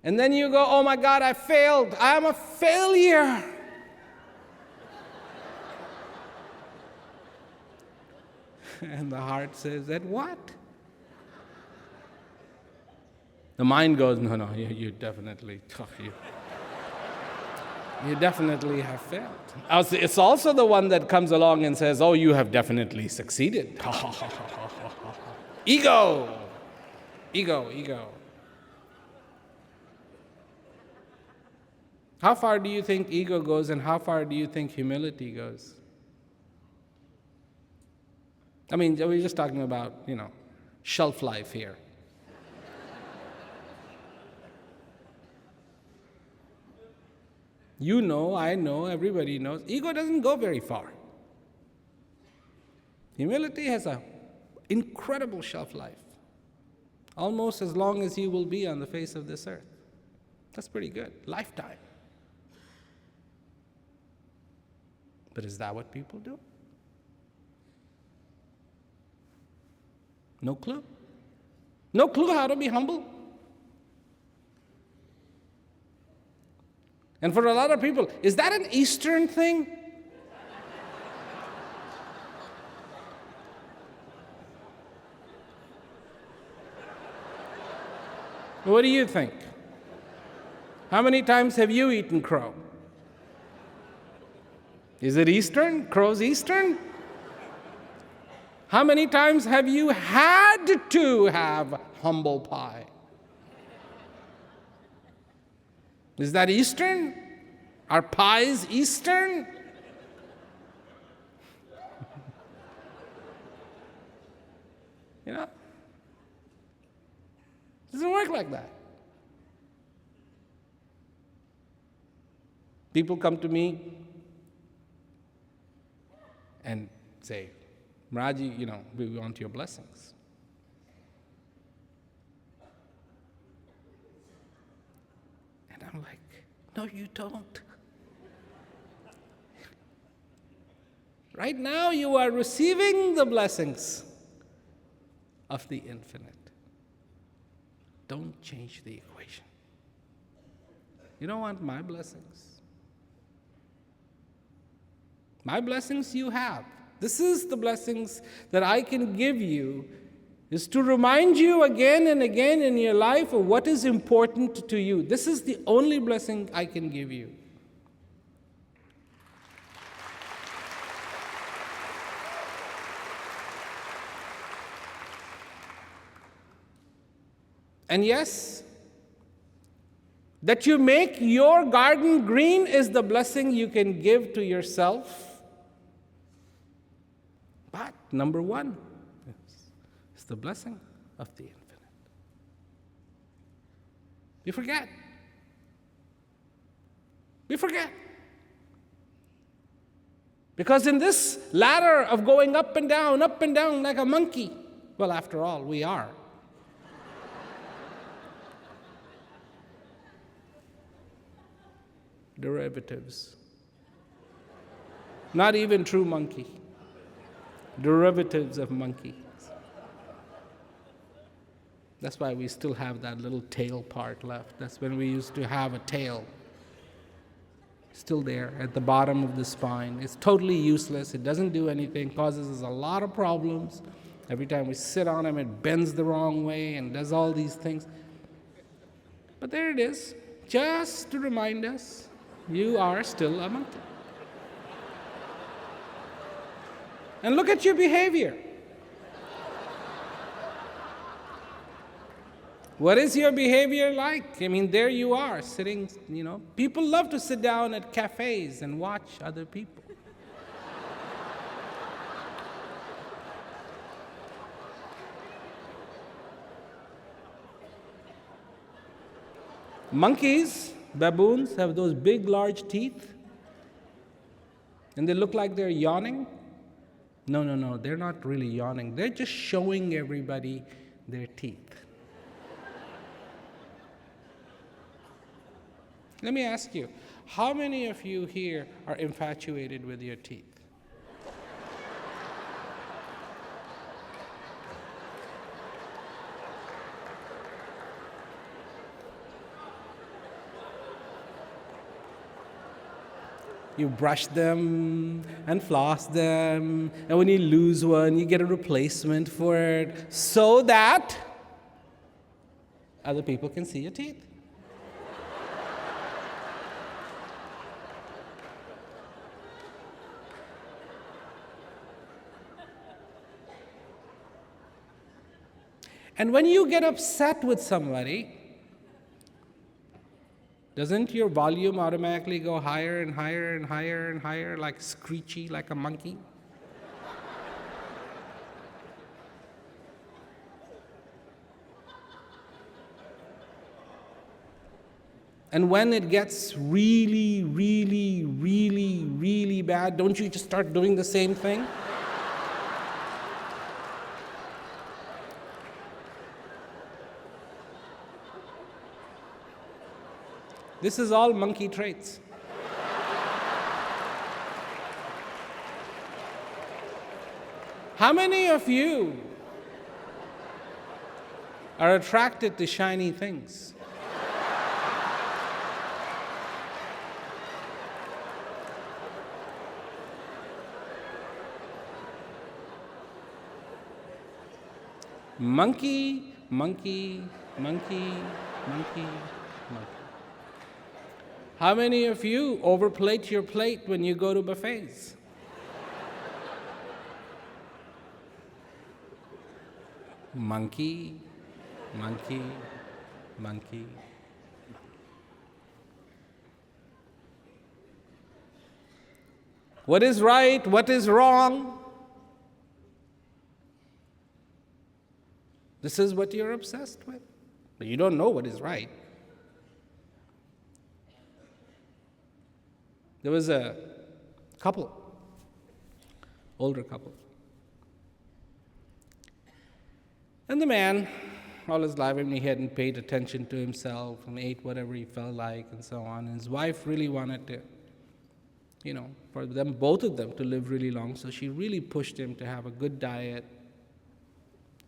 And then you go, oh my God, I failed. I am a failure. And the heart says, at what? The mind goes, no, you definitely, you definitely have failed. It's also the one that comes along and says, oh, you have definitely succeeded. Ego. How far do you think ego goes, and how far do you think humility goes? I mean, we're just talking about, shelf life here. You know, I know, everybody knows. Ego doesn't go very far. Humility has an incredible shelf life. Almost as long as you will be on the face of this earth. That's pretty good. Lifetime. But is that what people do? No clue. No clue how to be humble. And for a lot of people, is that an Eastern thing? What do you think? How many times have you eaten crow? Is it Eastern? Crow's Eastern? How many times have you had to have humble pie? Is that Eastern? Are pies Eastern? It doesn't work like that. People come to me and say, Raji, we want your blessings. And I'm like, no, you don't. Right now, you are receiving the blessings of the infinite. Don't change the equation. You don't want my blessings. My blessings you have. This is the blessings that I can give you, is to remind you again and again in your life of what is important to you. This is the only blessing I can give you. And yes, that you make your garden green is the blessing you can give to yourself. But number one is the blessing of the infinite. You forget. We forget. Because in this ladder of going up and down like a monkey, well, after all, we are. derivatives. Not even true monkey. Derivatives of monkey. That's why we still have that little tail part left. That's when we used to have a tail. Still there at the bottom of the spine. It's totally useless. It doesn't do anything, causes us a lot of problems. Every time we sit on him, it bends the wrong way and does all these things. But there it is, just to remind us, you are still a monkey. And look at your behavior. What is your behavior like? I mean, there you are, sitting, People love to sit down at cafes and watch other people. Monkeys, baboons, have those big, large teeth. And they look like they're yawning. No, they're not really yawning. They're just showing everybody their teeth. Let me ask you, how many of you here are infatuated with your teeth? You brush them and floss them, and when you lose one, you get a replacement for it so that other people can see your teeth. And when you get upset with somebody, doesn't your volume automatically go higher and higher and higher and higher, like screechy, like a monkey? And when it gets really, really, really, really bad, don't you just start doing the same thing? This is all monkey traits. How many of you are attracted to shiny things? Monkey, monkey, monkey, monkey, monkey. How many of you overplate your plate when you go to buffets? Monkey, monkey, monkey. What is right? What is wrong? This is what you're obsessed with. But you don't know what is right. There was a couple, older couple. And the man, all his life, he hadn't paid attention to himself and ate whatever he felt like and so on. And his wife really wanted to, for them, both of them, to live really long. So she really pushed him to have a good diet,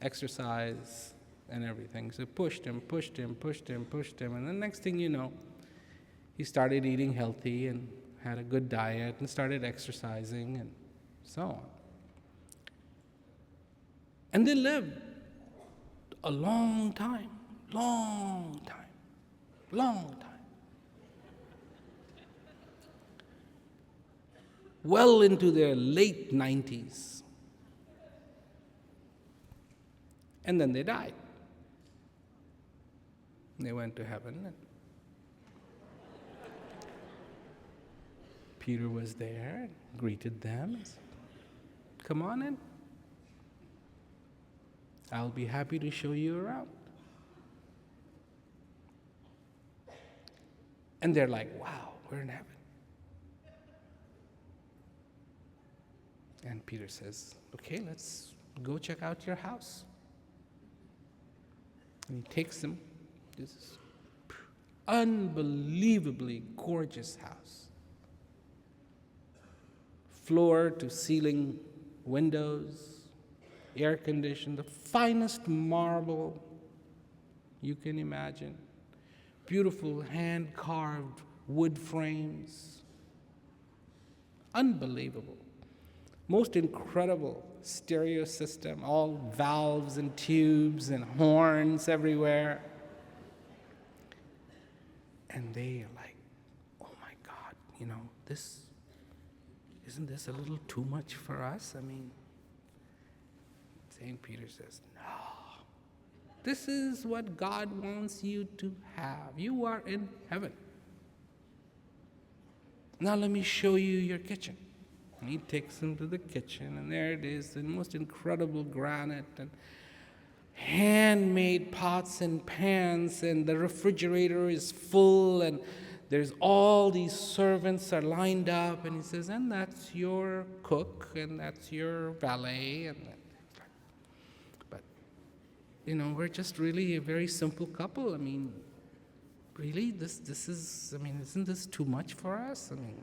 exercise, and everything. So pushed him. And the next thing you know, he started eating healthy and had a good diet and started exercising and so on. And they lived a long time. Well into their late 90s. And then they died. They went to heaven. And Peter was there and greeted them and said, "Come on in. I'll be happy to show you around." And they're like, "Wow, we're in heaven." And Peter says, "Okay, let's go check out your house." And he takes them. This is Unbelievably gorgeous house. Floor to ceiling windows, air conditioned, the finest marble you can imagine. Beautiful hand-carved wood frames. Unbelievable. Most incredible stereo system, all valves and tubes and horns everywhere. And they are like, oh my God, isn't this a little too much for us? I mean, St. Peter says, no. This is what God wants you to have. You are in heaven. Now let me show you your kitchen. And he takes them to the kitchen, and there it is, the most incredible granite and handmade pots and pans, and the refrigerator is full, and there's all these servants are lined up, and he says, and that's your cook, and that's your valet, and but we're just really a very simple couple. I mean, really, this is, isn't this too much for us? And he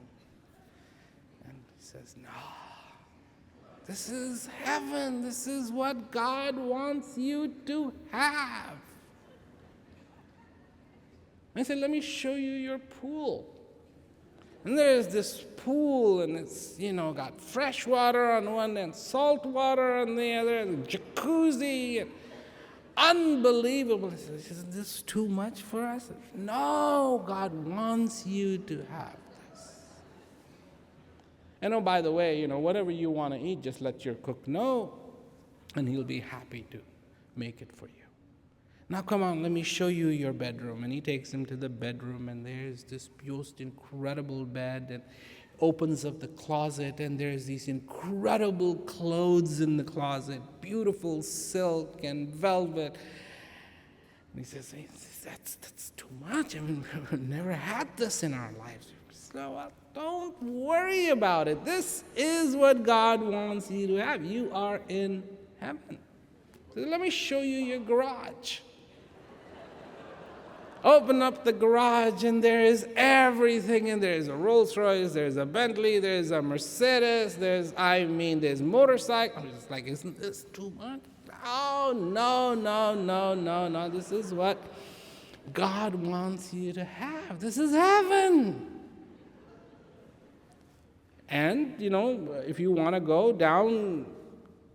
says, no. This is heaven. This is what God wants you to have. I said, let me show you your pool. And there's this pool, and it's, got fresh water on one and salt water on the other, and jacuzzi. And unbelievable. I said, isn't this too much for us? No, God wants you to have this. And oh, by the way, whatever you want to eat, just let your cook know, and he'll be happy to make it for you. Now come on, let me show you your bedroom. And he takes him to the bedroom, and there's this most incredible bed, and opens up the closet, and there's these incredible clothes in the closet, beautiful silk and velvet. And he says, hey, that's too much. We've never had this in our lives. So don't worry about it. This is what God wants you to have. You are in heaven. So let me show you your garage. Open up the garage, and there is everything in there. There's a Rolls Royce, there's a Bentley, there's a Mercedes, there's motorcycle. I'm just like, isn't this too much? Oh, no. This is what God wants you to have. This is heaven. And, if you want to go down,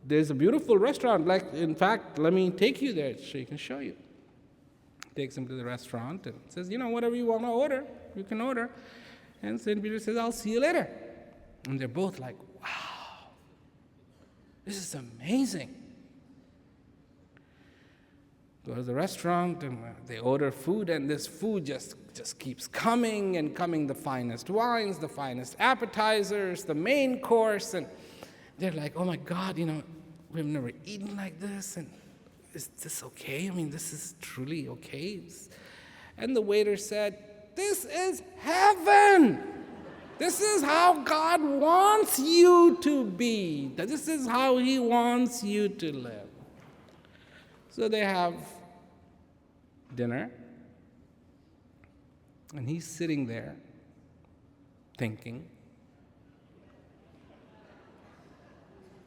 there's a beautiful restaurant. In fact, let me take you there so he can show you. Takes him to the restaurant and says, whatever you want to order, you can order. And St. Peter says, I'll see you later. And they're both like, wow, this is amazing. Go to the restaurant, and they order food, and this food just keeps coming and coming, the finest wines, the finest appetizers, the main course. And they're like, oh my God, we've never eaten like this, and is this okay? This is truly okay. And the waiter said, this is heaven. This is how God wants you to be. This is how he wants you to live. So they have dinner, and he's sitting there thinking,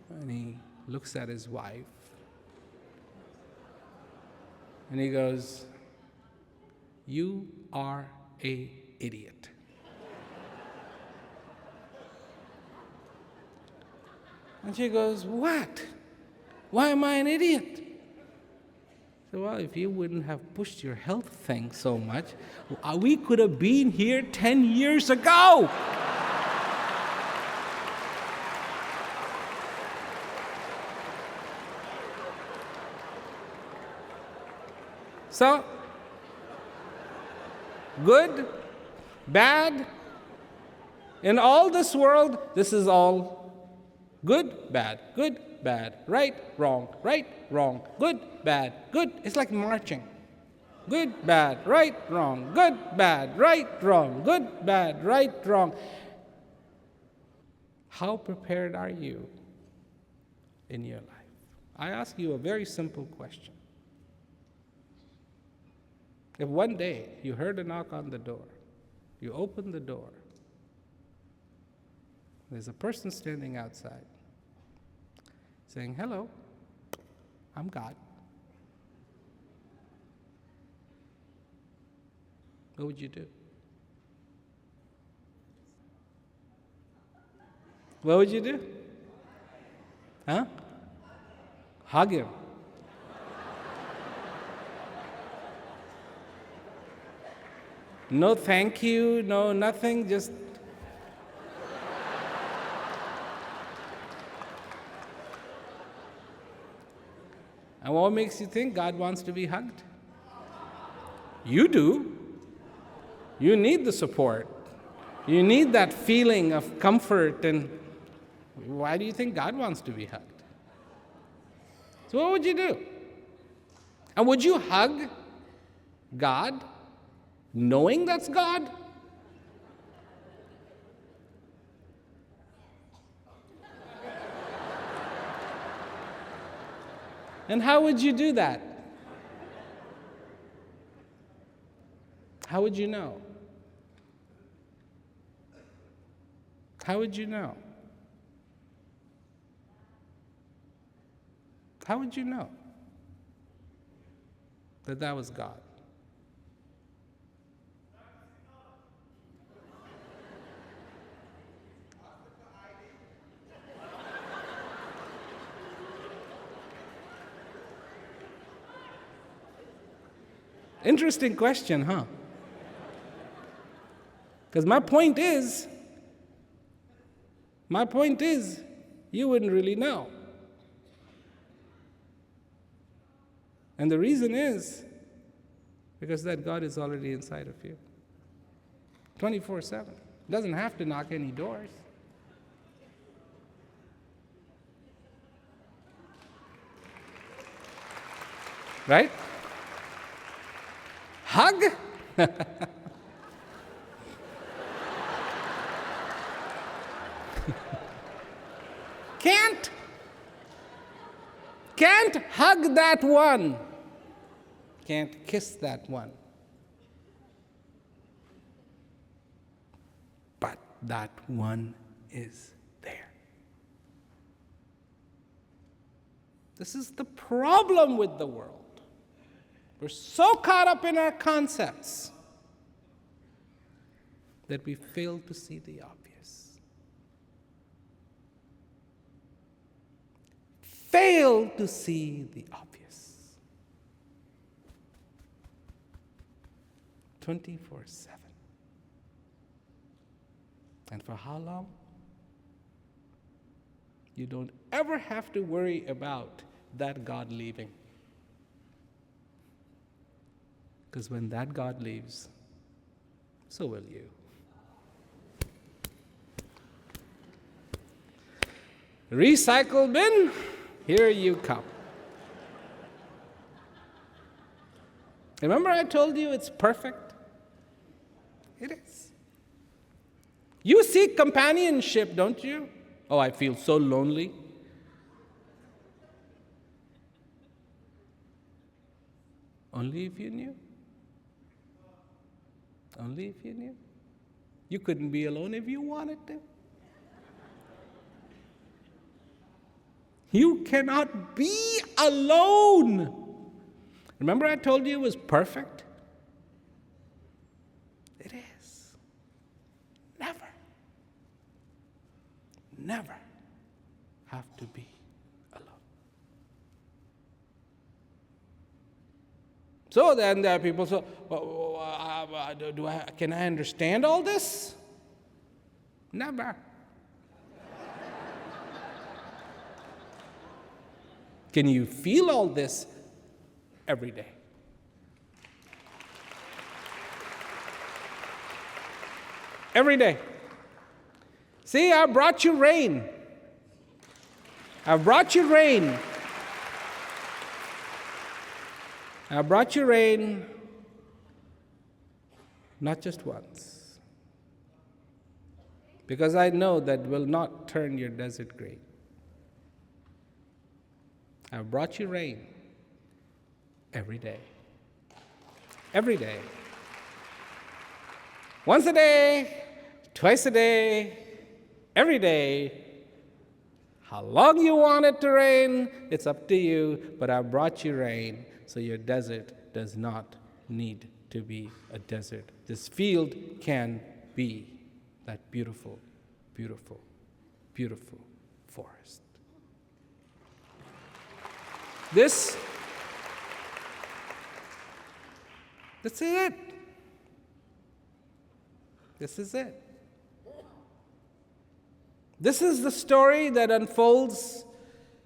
and he looks at his wife, and he goes, you are an idiot. And she goes, what? Why am I an idiot? So, well, if you wouldn't have pushed your health thing so much, we could have been here 10 years ago. So, good, bad, in all this world, this is all good, bad, right, wrong, good, bad, good. It's like marching. Good, bad, right, wrong, good, bad, right, wrong, good, bad, right, wrong. How prepared are you in your life? I ask you a very simple question. If one day you heard a knock on the door, you open the door, there's a person standing outside saying, "Hello, I'm God." What would you do? What would you do? Huh? Hug him. No thank you, no nothing, just. And what makes you think God wants to be hugged? You do. You need the support. You need that feeling of comfort. And why do you think God wants to be hugged? So what would you do? And would you hug God knowing that's God? And how would you do that? How would you know? How would you know? How would you know that that was God? Interesting question, huh? Because my point is, you wouldn't really know. And the reason is because that God is already inside of you. 24/7. Doesn't have to knock any doors. Right? Hug? Can't hug that one. Can't kiss that one. But that one is there. This is the problem with the world. We're so caught up in our concepts that we fail to see the obvious. Fail to see the obvious. 24/7. And for how long? You don't ever have to worry about that God leaving. Because when that God leaves, so will you. Recycle bin, here you come. Remember I told you it's perfect? It is. You seek companionship, don't you? Oh, I feel so lonely. Only if you knew. Only if you knew. You couldn't be alone if you wanted to. You cannot be alone. Remember I told you it was perfect? It is. Never have to be alone. So then there are people say, can I understand all this? Never. Can you feel all this every day? Every day. See, I brought you rain. I brought you rain. I brought you rain not just once, because I know that will not turn your desert gray. I brought you rain every day. every day. Once a day, twice a day, every day. How long you want it to rain, it's up to you, but I brought you rain, so your desert does not need to be a desert. This field can be that beautiful, beautiful, beautiful forest. This is it. This is it. This is the story that unfolds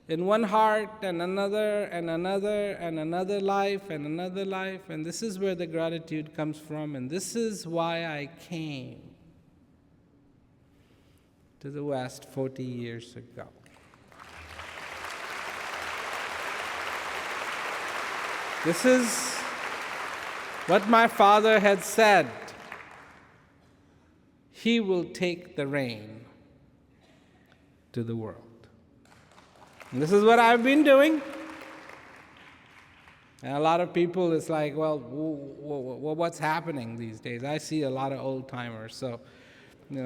in one heart and another and another and another life and another life, and this is where the gratitude comes from, and this is why I came to the West 40 years ago. This is what my father had said. He will take the reign to the world. And this is what I've been doing. And a lot of people, it's like, well, what's happening these days? I see a lot of old timers. So,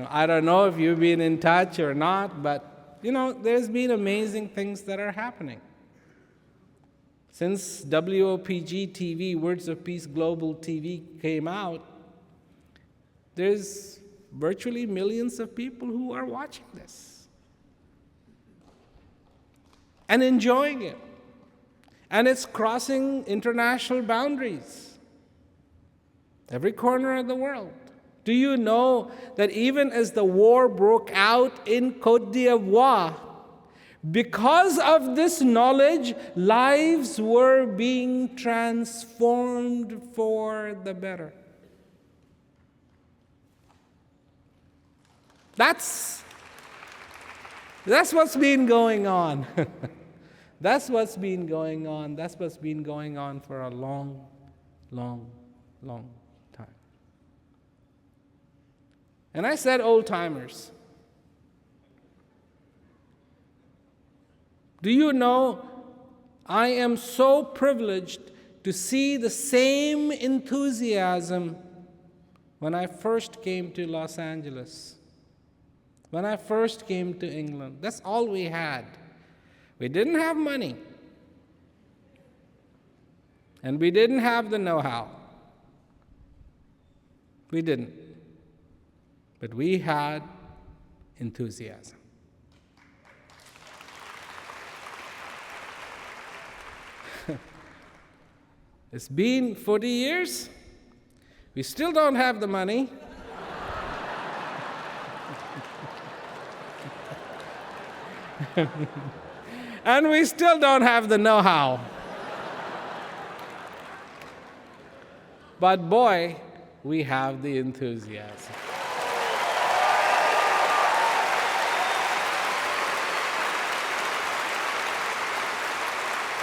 I don't know if you've been in touch or not, but, there's been amazing things that are happening. Since WOPG TV, Words of Peace Global TV came out, there's virtually millions of people who are watching this and enjoying it. And it's crossing international boundaries, every corner of the world. Do you know that even as the war broke out in Côte d'Ivoire, because of this knowledge, lives were being transformed for the better. That's what's been going on. That's what's been going on. That's what's been going on for a long, long, long time. And I said old timers. Do you know, I am so privileged to see the same enthusiasm when I first came to Los Angeles, when I first came to England. That's all we had. We didn't have money, and we didn't have the know-how. We didn't. But we had enthusiasm. It's been 40 years. We still don't have the money. And we still don't have the know-how. But boy, we have the enthusiasm.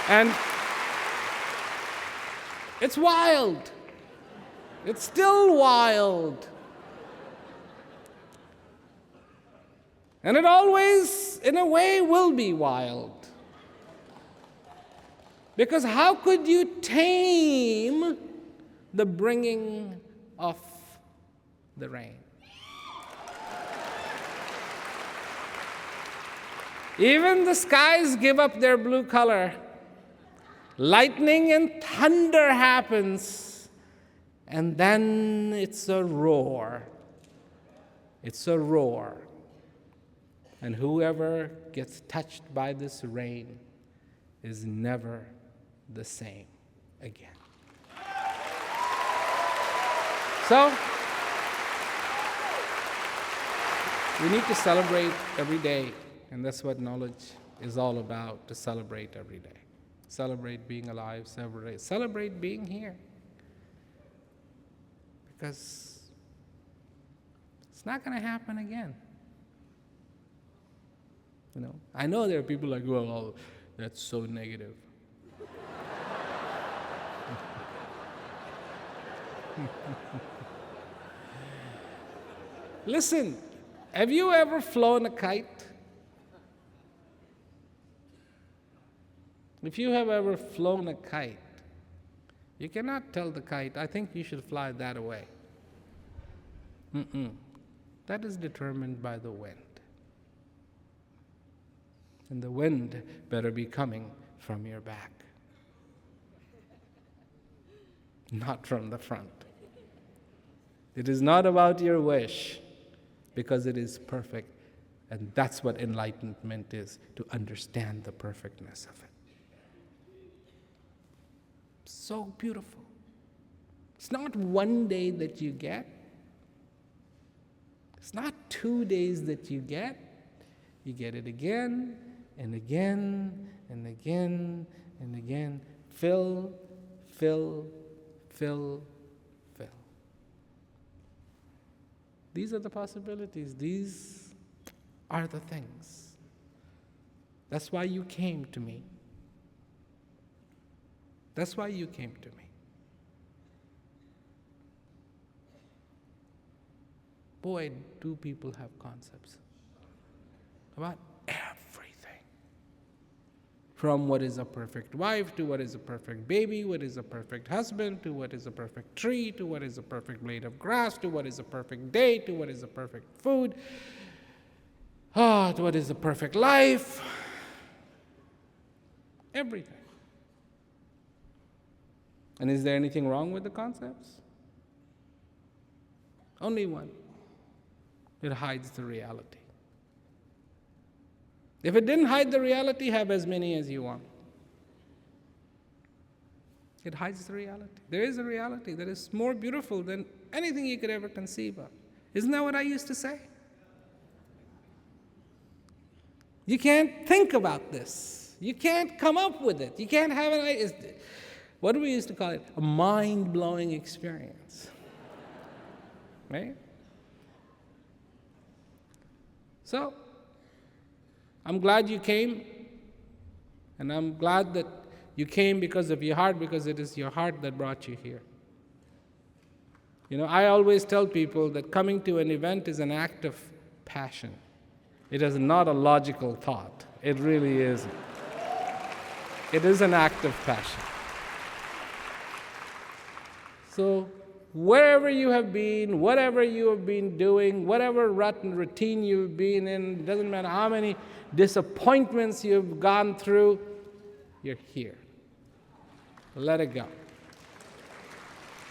And it's wild. It's still wild. And it always, in a way, will be wild. Because how could you tame the bringing of the rain? Even the skies give up their blue color. Lightning and thunder happens, and then it's a roar. It's a roar. And whoever gets touched by this rain is never the same again. So, we need to celebrate every day, and that's what knowledge is all about, to celebrate every day. Celebrate being alive, celebrate being here. Because it's not going to happen again. I know there are people like, well, that's so negative. Listen, have you ever flown a kite? If you have ever flown a kite, You cannot tell the kite, I think you should fly that away. That is determined by the wind. And the wind better be coming from your back, not from the front. It is not about your wish, because it is perfect. And that's what enlightenment is, to understand the perfectness of it. So beautiful. It's not one day that you get. It's not 2 days that you get. You get it again and again and again and again. Fill, fill, fill, fill. These are the possibilities. These are the things. That's why you came to me. That's why you came to me. Boy, do people have concepts about everything. From what is a perfect wife, to what is a perfect baby, what is a perfect husband, to what is a perfect tree, to what is a perfect blade of grass, to what is a perfect day, to what is a perfect food, to what is a perfect life. Everything. And is there anything wrong with the concepts? Only one. It hides the reality. If it didn't hide the reality, have as many as you want. It hides the reality. There is a reality that is more beautiful than anything you could ever conceive of. Isn't that what I used to say? You can't think about this. You can't come up with it. You can't have an idea. What do we used to call it? A mind-blowing experience. Right? So, I'm glad you came, and I'm glad that you came because of your heart, because it is your heart that brought you here. You know, I always tell people that coming to an event is an act of passion. It is not a logical thought. It really isn't. It is an act of passion. So, wherever you have been, whatever you have been doing, whatever rut and routine you've been in, it doesn't matter how many disappointments you've gone through, you're here. Let it go.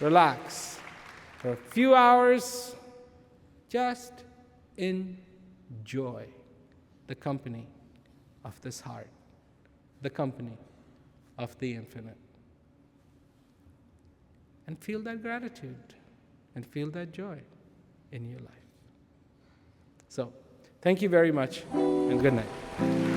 Relax. For a few hours, just enjoy the company of this heart, the company of the infinite. And feel that gratitude and feel that joy in your life. So, thank you very much and good night.